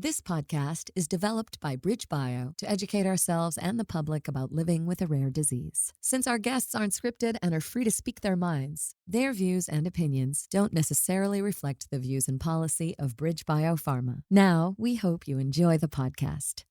This podcast is developed by BridgeBio to educate ourselves and the public about living with a rare disease. Since our guests aren't scripted and are free to speak their minds, their views and opinions don't necessarily reflect the views and policy of BridgeBio Pharma. Now, we hope you enjoy the podcast.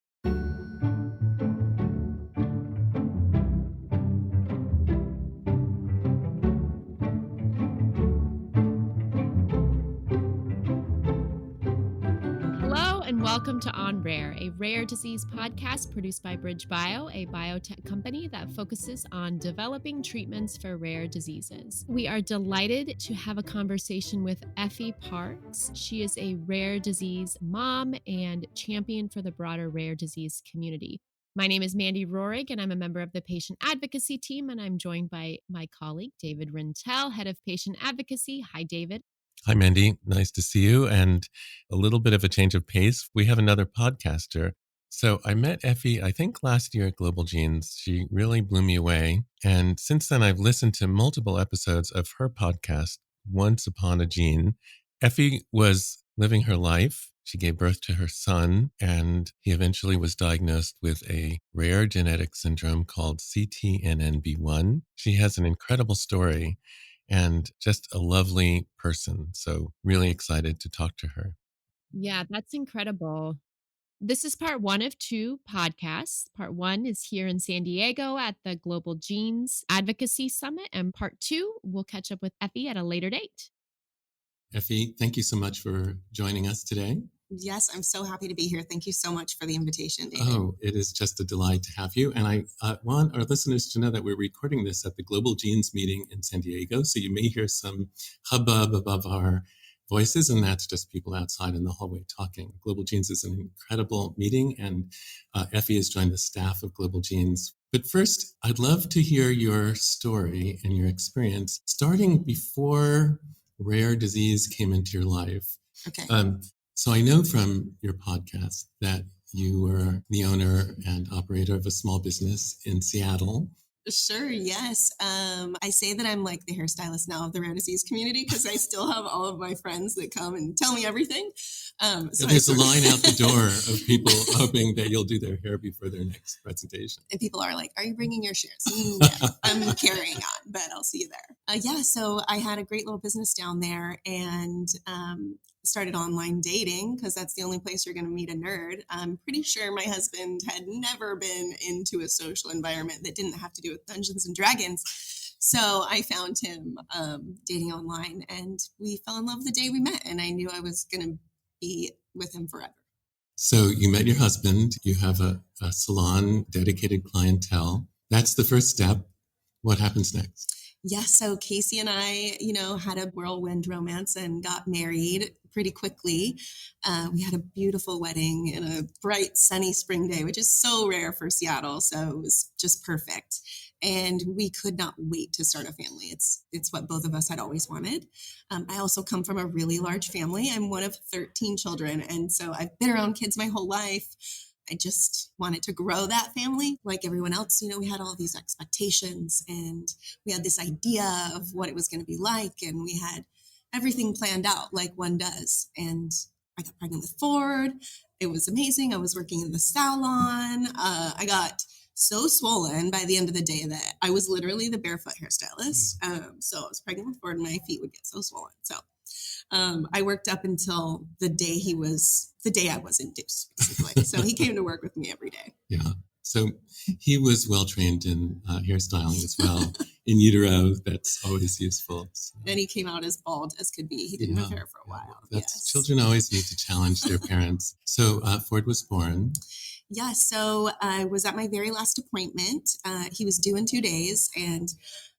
And welcome to On Rare, a rare disease podcast produced by BridgeBio, a biotech company that focuses on developing treatments for rare diseases. We are delighted to have a conversation with Effie Parks. She is a rare disease mom and champion for the broader rare disease community. My name is Mandy Rohrig, and I'm a member of the patient advocacy team, and I'm joined by my colleague, David Rintel, head of patient advocacy. Hi, David. Hi, Mandy. Nice to see you. And a little bit of a change of pace. We have another podcaster. So I met Effie, I think last year at Global Genes. She really blew me away. And since then, I've listened to multiple episodes of her podcast, Once Upon a Gene. Effie was living her life. She gave birth to her son, and he eventually was diagnosed with a rare genetic syndrome called CTNNB1. She has an incredible story and just a lovely person. So really excited to talk to her. Yeah, that's incredible. This is part one of two podcasts. Part one is here in San Diego at the Global Genes Advocacy Summit. And part two, we'll catch up with Effie at a later date. Effie, thank you so much for joining us today. Yes, I'm so happy to be here. Thank you so much for the invitation, David. Oh, it is just a delight to have you. And I want our listeners to know that we're recording this at the Global Genes meeting in San Diego. So you may hear some hubbub above our voices, and that's just people outside in the hallway talking. Global Genes is an incredible meeting, and Effie has joined the staff of Global Genes. But first, I'd love to hear your story and your experience, starting before rare disease came into your life. Okay. So I know from your podcast that you were the owner and operator of a small business in Seattle. Sure, yes. I say that I'm like the hairstylist now of the rare disease community because I still have all of my friends that come and tell me everything. So there's a line out the door of people hoping that you'll do their hair before their next presentation. And people are like, are you bringing your shares? Yeah, I'm carrying on, but I'll see you there. So I had a great little business down there and started online dating because that's the only place you're going to meet a nerd. I'm pretty sure my husband had never been into a social environment that didn't have to do with Dungeons and Dragons. So I found him dating online, and we fell in love the day we met, and I knew I was going to be with him forever. So you met your husband, you have a salon, dedicated clientele. That's the first step. What happens next? Yeah, so Casey and I, had a whirlwind romance and got married pretty quickly. We had a beautiful wedding in a bright, sunny spring day, which is so rare for Seattle. So it was just perfect. And we could not wait to start a family. It's what both of us had always wanted. I also come from a really large family. I'm one of 13 children. And so I've been around kids my whole life. I just wanted to grow that family like everyone else. We had all these expectations and we had this idea of what it was going to be like. And we had everything planned out like one does. And I got pregnant with Ford. It was amazing. I was working in the salon. I got so swollen by the end of the day that I was literally the barefoot hairstylist. So I was pregnant with Ford and my feet would get so swollen. So I worked up until the day I was induced, basically. So he came to work with me every day. Yeah. So he was well-trained in hairstyling as well. In utero, that's always useful. So. And he came out as bald as could be. He didn't have hair for a while. Children always need to challenge their parents. So Ford was born. Yeah, so I was at my very last appointment. He was due in 2 days, and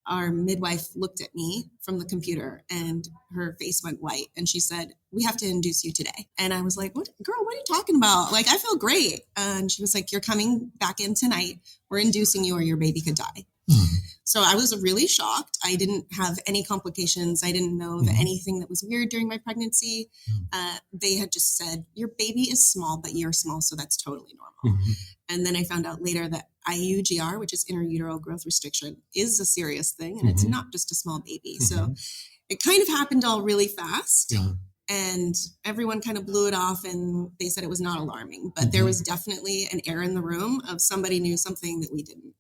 our midwife looked at me from the computer and her face went white. And she said, "We have to induce you today." And I was like, "What, girl, what are you talking about? Like, I feel great." And she was like, "You're coming back in tonight. We're inducing you or your baby could die." So I was really shocked. I didn't have any complications. I didn't know that anything that was weird during my pregnancy. They had just said, "Your baby is small, but you're small, so that's totally normal." And then I found out later that IUGR, which is intrauterine growth restriction, is a serious thing. And it's not just a small baby. So it kind of happened all really fast. Yeah. and everyone kind of blew it off and they said it was not alarming, but there was definitely an air in the room of somebody knew something that we didn't.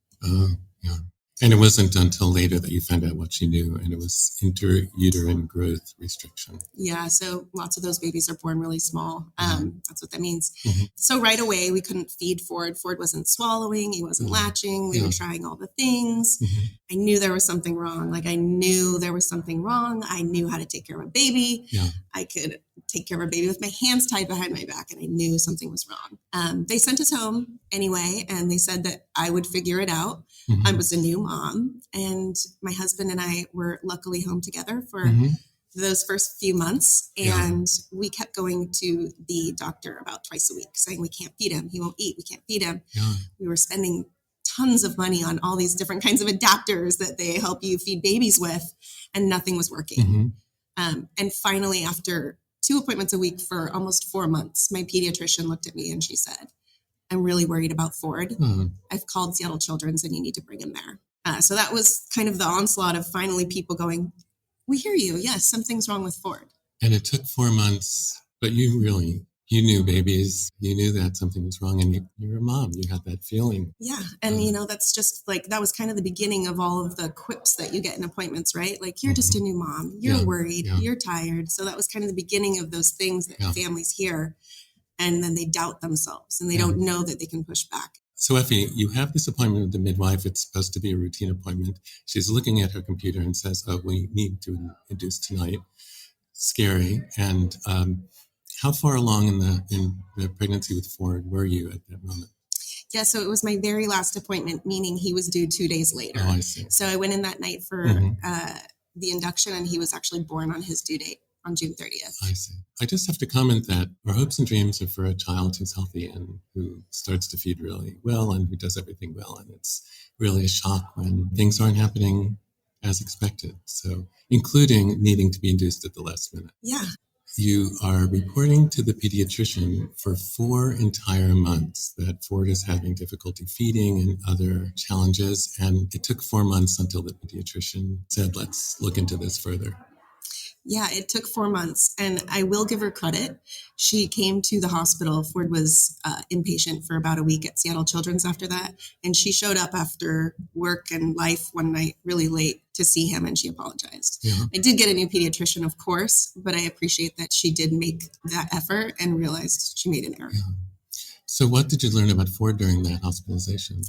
Yeah. And it wasn't until later that you found out what she knew, and it was intrauterine growth restriction. Yeah, so lots of those babies are born really small. That's what that means. So right away, we couldn't feed Ford. Ford wasn't swallowing. He wasn't latching. We were trying all the things. I knew there was something wrong. I knew there was something wrong. I knew how to take care of a baby. I could take care of a baby with my hands tied behind my back, and I knew something was wrong. They sent us home anyway, and they said that I would figure it out. I was a new mom, and my husband and I were luckily home together for those first few months. And we kept going to the doctor about twice a week saying, we can't feed him. He won't eat. We can't feed him. We were spending tons of money on all these different kinds of adapters that they help you feed babies with, and nothing was working. And finally, after 2 appointments a week for almost 4 months, my pediatrician looked at me and she said, I'm really worried about Ford. I've called Seattle Children's and you need to bring him there. So that was kind of the onslaught of finally people going, we hear you. Yes, something's wrong with Ford. And it took 4 months, but you knew babies. You knew that something was wrong, and you're a mom. You had that feeling. Yeah. And, that's just that was kind of the beginning of all of the quips that you get in appointments, right? You're just a new mom. You're worried. You're tired. So that was kind of the beginning of those things that families hear. And then they doubt themselves and they don't know that they can push back. So Effie, you have this appointment with the midwife. It's supposed to be a routine appointment. She's looking at her computer and says, we need to induce tonight. Scary. And how far along in the pregnancy with Ford were you at that moment? Yeah, so it was my very last appointment, meaning he was due 2 days later. Oh, I see. So I went in that night for the induction, and he was actually born on his due date on June 30th. I see. I just have to comment that our hopes and dreams are for a child who's healthy and who starts to feed really well and who does everything well. And it's really a shock when things aren't happening as expected. So including needing to be induced at the last minute. Yeah. You are reporting to the pediatrician for 4 entire months that Ford is having difficulty feeding and other challenges. And it took 4 months until the pediatrician said, let's look into this further. Yeah, it took 4 months, and I will give her credit. She came to the hospital. Ford was inpatient for about a week at Seattle Children's after that, and she showed up after work and life one night really late to see him, and she apologized. I did get a new pediatrician, of course, but I appreciate that she did make that effort and realized she made an error. So what did you learn about Ford during that hospitalization?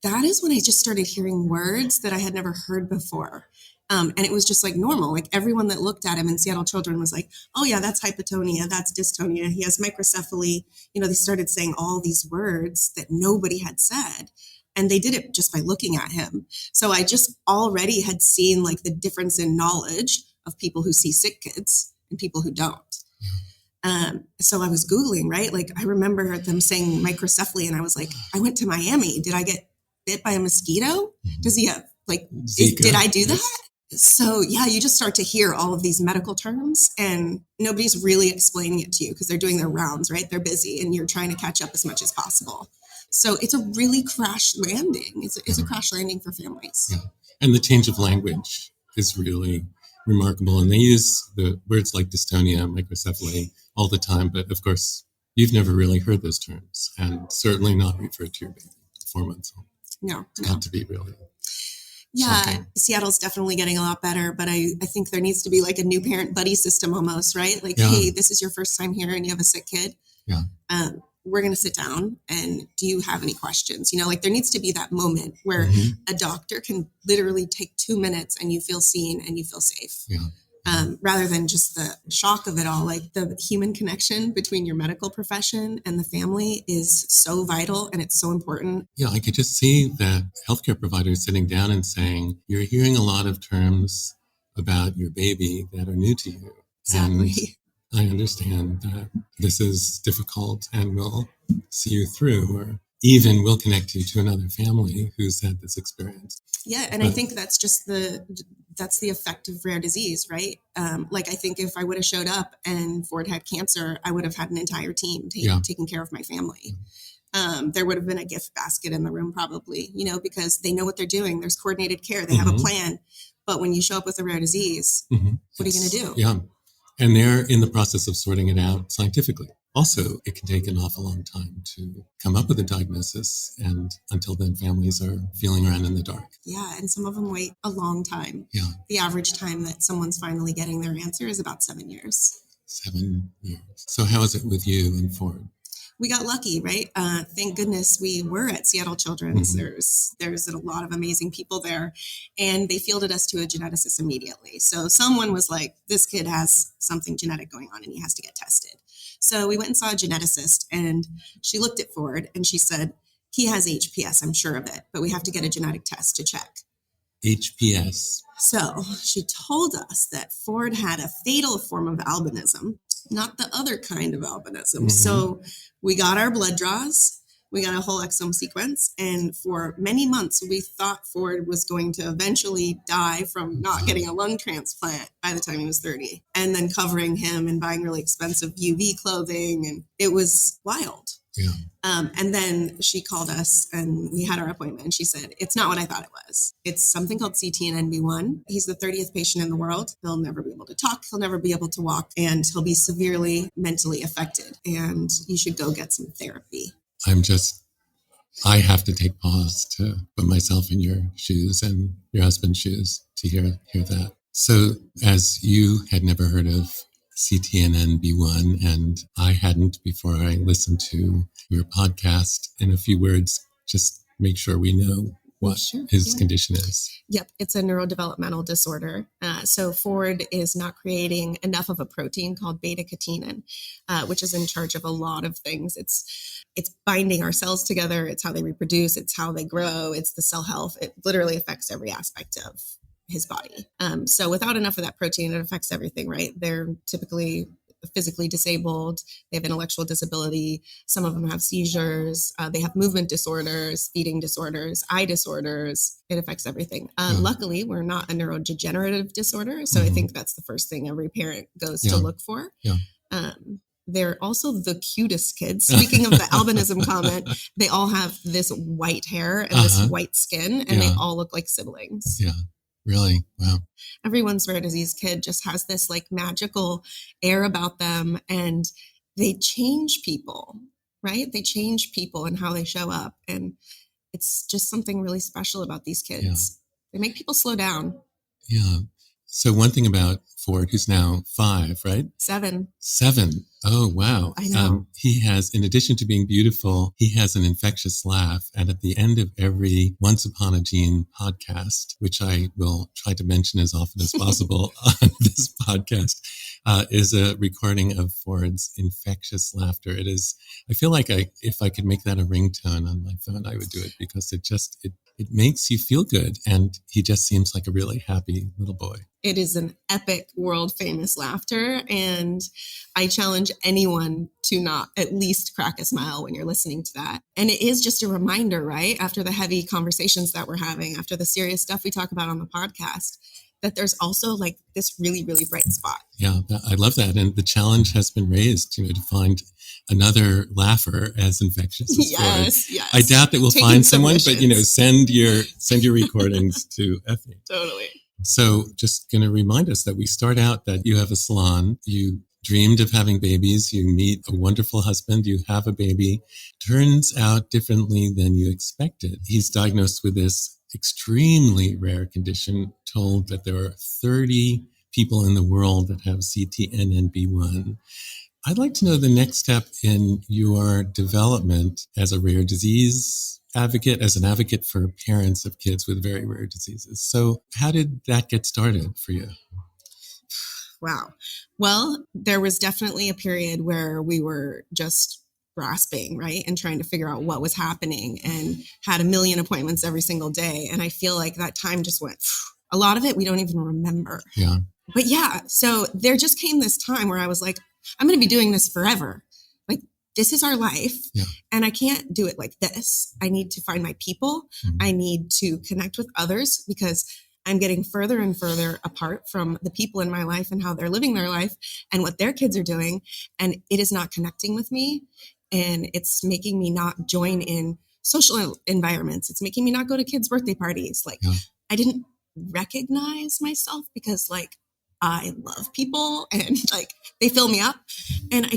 That is when I just started hearing words that I had never heard before. And it was just normal. Everyone that looked at him in Seattle Children was like, oh yeah, that's hypotonia. That's dystonia. He has microcephaly. They started saying all these words that nobody had said. And they did it just by looking at him. So I just already had seen the difference in knowledge of people who see sick kids and people who don't. So I was Googling, right? I remember them saying microcephaly and I was like, I went to Miami. Did I get bit by a mosquito? Does he have did I do that? So yeah, you just start to hear all of these medical terms and nobody's really explaining it to you because they're doing their rounds, right? They're busy and you're trying to catch up as much as possible. So it's a really crash landing. It's a crash landing for families. Yeah. And the change of language is really remarkable. And they use the words like dystonia, microcephaly all the time. But of course, you've never really heard those terms and certainly not referred to your baby 4 months old. No. Got to be really... Yeah, shocking. Seattle's definitely getting a lot better, but I think there needs to be a new parent buddy system almost, right? Hey, this is your first time here and you have a sick kid. Yeah. We're going to sit down and do you have any questions? There needs to be that moment where a doctor can literally take 2 minutes and you feel seen and you feel safe. Yeah. Rather than just the shock of it all. The human connection between your medical profession and the family is so vital and it's so important. Yeah, I could just see that healthcare providers sitting down and saying, you're hearing a lot of terms about your baby that are new to you. Exactly. And I understand that this is difficult and we'll see you through, or even we'll connect you to another family who's had this experience. Yeah, and I think that's just that's the effect of rare disease, right? I think if I would have showed up and Ford had cancer, I would have had an entire team taking care of my family. There would have been a gift basket in the room probably, because they know what they're doing. There's coordinated care. They have a plan. But when you show up with a rare disease, what are you going to do? Yeah. And they're in the process of sorting it out scientifically. Also, it can take an awful long time to come up with a diagnosis, and until then, families are feeling around in the dark. Yeah, and some of them wait a long time. Yeah. The average time that someone's finally getting their answer is about 7 years. 7 years. So how is it with you and Ford? We got lucky, right? Thank goodness we were at Seattle Children's. Mm-hmm. There's a lot of amazing people there, and they fielded us to a geneticist immediately. So someone was like, this kid has something genetic going on and he has to get tested. So we went and saw a geneticist, and she looked at Ford and she said, he has HPS, I'm sure of it, but we have to get a genetic test to check. HPS. So she told us that Ford had a fatal form of albinism, not the other kind of albinism. Mm-hmm. So we got our blood draws, we got a whole exome sequence, and for many months we thought Ford was going to eventually die from not getting a lung transplant by the time he was 30, and then covering him and buying really expensive UV clothing, and it was wild. Yeah. And then she called us and we had our appointment, and she said, it's not what I thought it was. It's something called CTNNB1. He's the 30th patient in the world. He'll never be able to talk. He'll never be able to walk, and he'll be severely mentally affected, and you should go get some therapy. I have to take pause to put myself in your shoes and your husband's shoes to hear that. So as you had never heard of CTNNB1, and I hadn't before I listened to your podcast, in a few words, just make sure we know what his condition is. Yep, it's a neurodevelopmental disorder. So Ford is not creating enough of a protein called beta-catenin, which is in charge of a lot of things. It's binding our cells together. It's how they reproduce. It's how they grow. It's the cell health. It literally affects every aspect of his body. So without enough of that protein, it affects everything, right? They're typically physically disabled. They have intellectual disability. Some of them have seizures. They have movement disorders, feeding disorders, eye disorders. It affects everything. Luckily, we're not a neurodegenerative disorder. So I think that's the first thing every parent goes to look for. Yeah. They're also the cutest kids. Speaking of the albinism comment, they all have this white hair and this white skin, and they all look like siblings. Yeah. Really? Wow. Everyone's rare disease kid just has this like magical air about them, and they change people, right? They change people and how they show up. And it's just something really special about these kids. Yeah. They make people slow down. Yeah. So one thing about Ford, who's now 5, right? 7. 7. Oh, wow. I know. He has, in addition to being beautiful, he has an infectious laugh. And at the end of every Once Upon a Gene podcast, which I will try to mention as often as possible on this podcast, is a recording of Ford's infectious laughter. It is, I feel like if I could make that a ringtone on my phone, I would do it, because it makes you feel good. And he just seems like a really happy little boy. It is an epic, world famous laughter. And I challenge anyone to not at least crack a smile when you're listening to that. And it is just a reminder, right? After the heavy conversations that we're having, after the serious stuff we talk about on the podcast, that there's also like this really, really bright spot. Yeah, I love that. And the challenge has been raised, to find another laugher as infectious as Ford. Yes. I doubt that we'll find someone, but send your recordings to Effie. Totally. So just going to remind us that we start out that you have a salon, you dreamed of having babies, you meet a wonderful husband, you have a baby, turns out differently than you expected. He's diagnosed with this extremely rare condition, told that there are 30 people in the world that have CTNNB1. I'd like to know the next step in your development as a rare disease advocate, as an advocate for parents of kids with very rare diseases. So how did that get started for you? Wow. Well, there was definitely a period where we were just grasping, right? And trying to figure out what was happening, and had a million appointments every single day. And I feel like that time just went, a lot of it we don't even remember. Yeah. But yeah, so there just came this time where I was like, I'm going to be doing this forever. Like, this is our life. Yeah. And I can't do it like this. I need to find my people. Mm-hmm. I need to connect with others, because I'm getting further and further apart from the people in my life and how they're living their life and what their kids are doing. And it is not connecting with me. And it's making me not join in social environments. It's making me not go to kids' birthday parties. Like, I didn't recognize myself, because like I love people and like they fill me up. And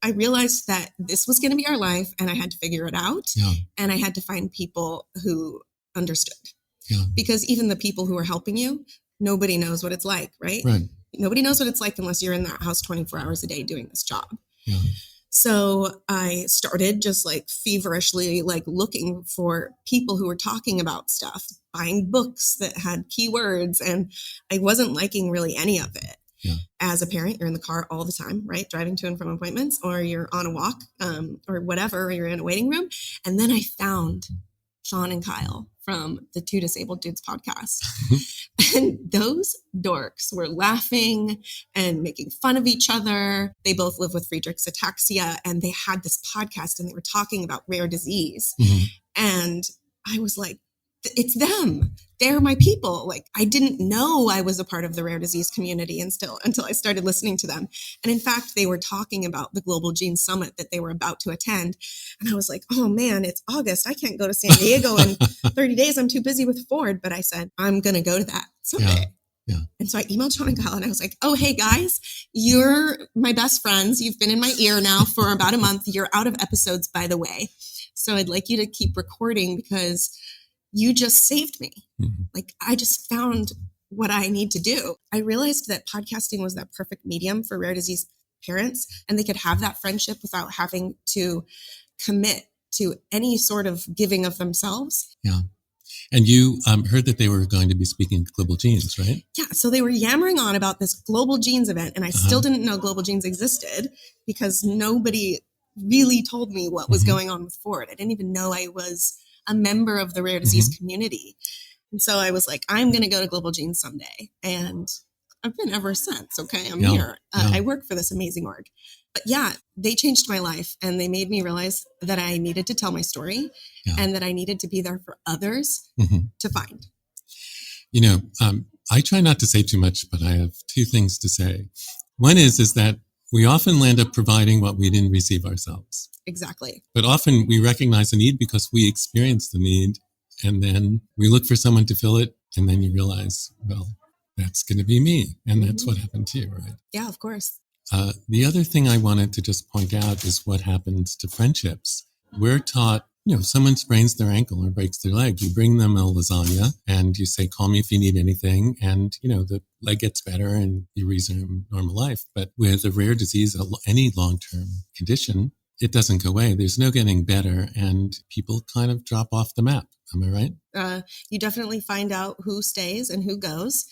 I realized that this was going to be our life and I had to figure it out. Yeah. And I had to find people who understood. Yeah. Because even the people who are helping you, nobody knows what it's like, right? Right. Nobody knows what it's like unless you're in that house 24 hours a day doing this job. Yeah. So I started just like feverishly like looking for people who were talking about stuff, buying books that had keywords, and I wasn't liking really any of it. Yeah. As a parent, you're in the car all the time, right? Driving to and from appointments, or you're on a walk or whatever, or you're in a waiting room. And then I found Sean and Kyle from the Two Disabled Dudes podcast. And those dorks were laughing and making fun of each other. They both live with Friedreich's ataxia, and they had this podcast and they were talking about rare disease. Mm-hmm. And I was like, it's them. They're my people. Like, I didn't know I was a part of the rare disease community until I started listening to them. And in fact, they were talking about the Global Gene Summit that they were about to attend. And I was like, oh man, it's August. I can't go to San Diego in 30 days. I'm too busy with Ford. But I said, I'm going to go to that someday. Yeah. And so I emailed Sean and Kyle and I was like, oh, hey guys, you're my best friends. You've been in my ear now for about a month. You're out of episodes, by the way. So I'd like you to keep recording because you just saved me. Mm-hmm. Like, I just found what I need to do. I realized that podcasting was that perfect medium for rare disease parents, and they could have that friendship without having to commit to any sort of giving of themselves. Yeah. And you heard that they were going to be speaking at Global Genes, right? Yeah. So they were yammering on about this Global Genes event, and I still didn't know Global Genes existed because nobody really told me what was going on with Ford. I didn't even know I was a member of the rare disease community. And so I was like, I'm going to go to Global Genes someday. And I've been ever since. Okay. I'm here. I work for this amazing org. But yeah, they changed my life and they made me realize that I needed to tell my story and that I needed to be there for others to find. You know, I try not to say too much, but I have two things to say. One is that we often land up providing what we didn't receive ourselves. Exactly. But often we recognize the need because we experience the need and then we look for someone to fill it. And then you realize, well, that's going to be me. And that's what happened to you, right? Yeah, of course. The other thing I wanted to just point out is what happens to friendships. We're taught, you know, someone sprains their ankle or breaks their leg. You bring them a lasagna and you say, call me if you need anything. And, you know, the leg gets better and you resume normal life. But with a rare disease, any long-term condition, it doesn't go away. There's no getting better and people kind of drop off the map. Am I right? You definitely find out who stays and who goes,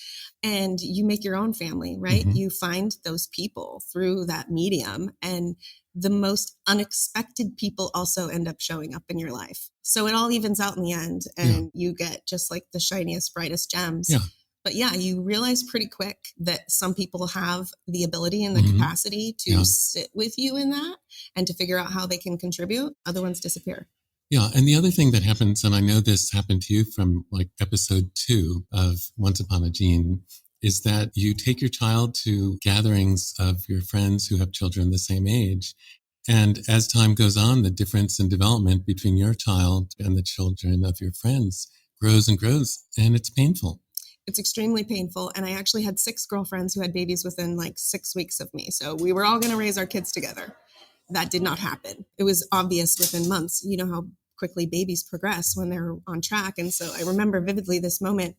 and you make your own family, right? You find those people through that medium, and the most unexpected people also end up showing up in your life. So it all evens out in the end, and you get just like the shiniest, brightest gems. Yeah. But yeah, you realize pretty quick that some people have the ability and the capacity to sit with you in that and to figure out how they can contribute. Other ones disappear. Yeah. And the other thing that happens, and I know this happened to you from like episode 2 of Once Upon a Gene, is that you take your child to gatherings of your friends who have children the same age. And as time goes on, the difference in development between your child and the children of your friends grows and grows, and it's painful. It's extremely painful. And I actually had 6 girlfriends who had babies within like 6 weeks of me. So we were all going to raise our kids together. That did not happen. It was obvious within months. You know how quickly babies progress when they're on track. And so I remember vividly this moment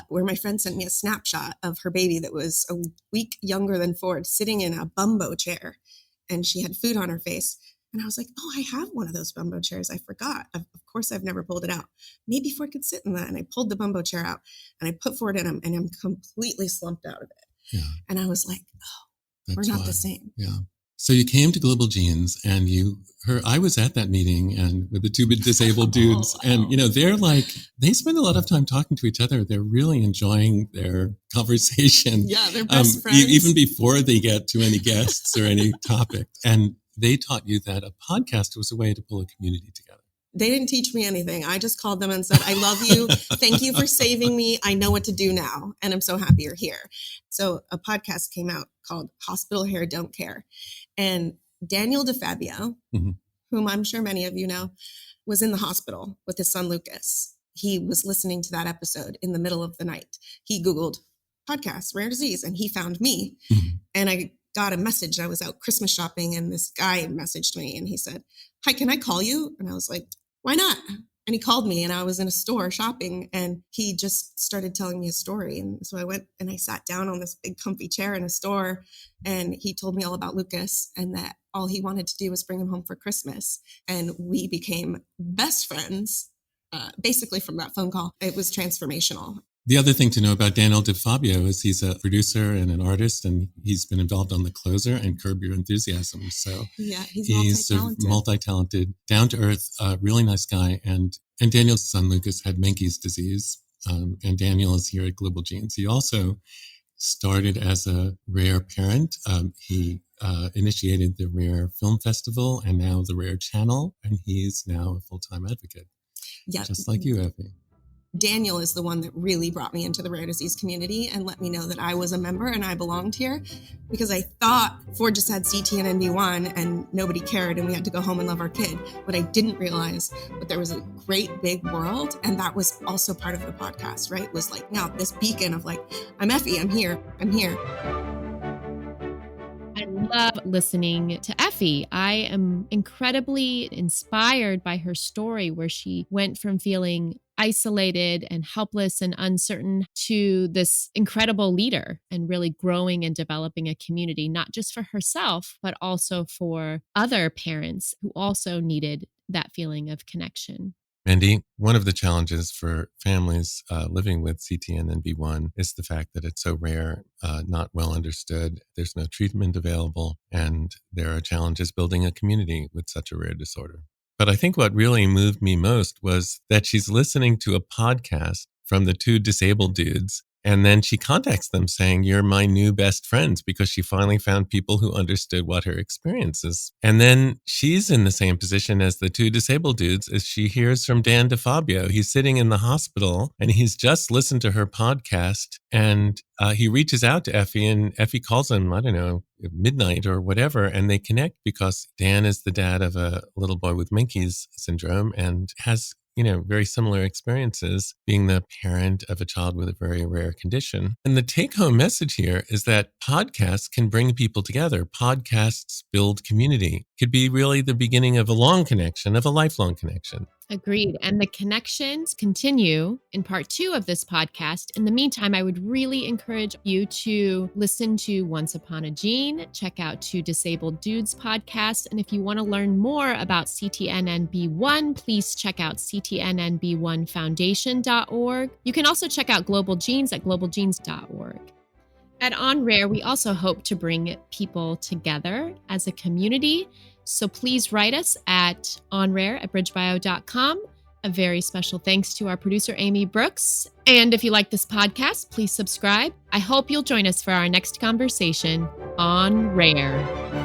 where my friend sent me a snapshot of her baby that was a week younger than Ford, sitting in a bumbo chair, and she had food on her face. And I was like, oh, I have one of those bumbo chairs. I forgot. Of course, I've never pulled it out. Maybe Ford could sit in that. And I pulled the bumbo chair out and I put Ford in him, and I'm completely slumped out of it. Yeah. And I was like, oh, we're not the same. Yeah. So you came to Global Genes and I was at that meeting and with the 2 disabled dudes and, you know, they spend a lot of time talking to each other. They're really enjoying their conversation. Yeah. They're best friends. Even before they get to any guests or any topic. And they taught you that a podcast was a way to pull a community together. They didn't teach me anything. I just called them and said, I love you. Thank you for saving me. I know what to do now. And I'm so happy you're here. So a podcast came out called Hospital Hair Don't Care. And Daniel DeFabio, whom I'm sure many of you know, was in the hospital with his son, Lucas. He was listening to that episode in the middle of the night. He Googled podcast, Rare Disease. And he found me. Mhm. And I got a message. I was out Christmas shopping and this guy messaged me and he said, "Hi, can I call you?" And I was like, "Why not?" And he called me and I was in a store shopping and he just started telling me a story. And so I went and I sat down on this big comfy chair in a store and he told me all about Lucas and that all he wanted to do was bring him home for Christmas. And we became best friends, basically from that phone call. It was transformational. The other thing to know about Daniel DeFabio is he's a producer and an artist, and he's been involved on The Closer and Curb Your Enthusiasm. So yeah, he's multi-talented, down-to-earth, really nice guy. And Daniel's son, Lucas, had Menkes disease, and Daniel is here at Global Genes. He also started as a Rare parent. He initiated the Rare Film Festival and now the Rare Channel, and he's now a full-time advocate, just like you, Effie. Daniel is the one that really brought me into the rare disease community and let me know that I was a member and I belonged here, because I thought Ford just had CTNNB1 and nobody cared and we had to go home and love our kid. But I didn't realize that there was a great big world, and that was also part of the podcast, right? It was like, now this beacon of like, I'm Effie, I'm here. I love listening to Effie. I am incredibly inspired by her story, where she went from feeling isolated and helpless and uncertain to this incredible leader and really growing and developing a community, not just for herself, but also for other parents who also needed that feeling of connection. Mandy, one of the challenges for families living with CTNNB1 is the fact that it's so rare, not well understood. There's no treatment available, and there are challenges building a community with such a rare disorder. But I think what really moved me most was that she's listening to a podcast from the two disabled dudes. And then she contacts them saying, "You're my new best friends," because she finally found people who understood what her experience is. And then she's in the same position as the two disabled dudes as she hears from Dan DeFabio. He's sitting in the hospital and he's just listened to her podcast, and he reaches out to Effie, and Effie calls him, I don't know, at midnight or whatever, and they connect because Dan is the dad of a little boy with Menkes syndrome and has very similar experiences, being the parent of a child with a very rare condition. And the take-home message here is that podcasts can bring people together. Podcasts build community. Could be really the beginning of a long connection, of a lifelong connection. Agreed. And the connections continue in part 2 of this podcast. In the meantime, I would really encourage you to listen to Once Upon a Gene, check out Two Disabled Dudes podcast. And if you want to learn more about CTNNB1, please check out CTNNB1Foundation.org. You can also check out Global Genes at globalgenes.org. At On Rare, we also hope to bring people together as a community. So please write us at onrare@bridgebio.com. A very special thanks to our producer, Amy Brooks. And if you like this podcast, please subscribe. I hope you'll join us for our next conversation on Rare.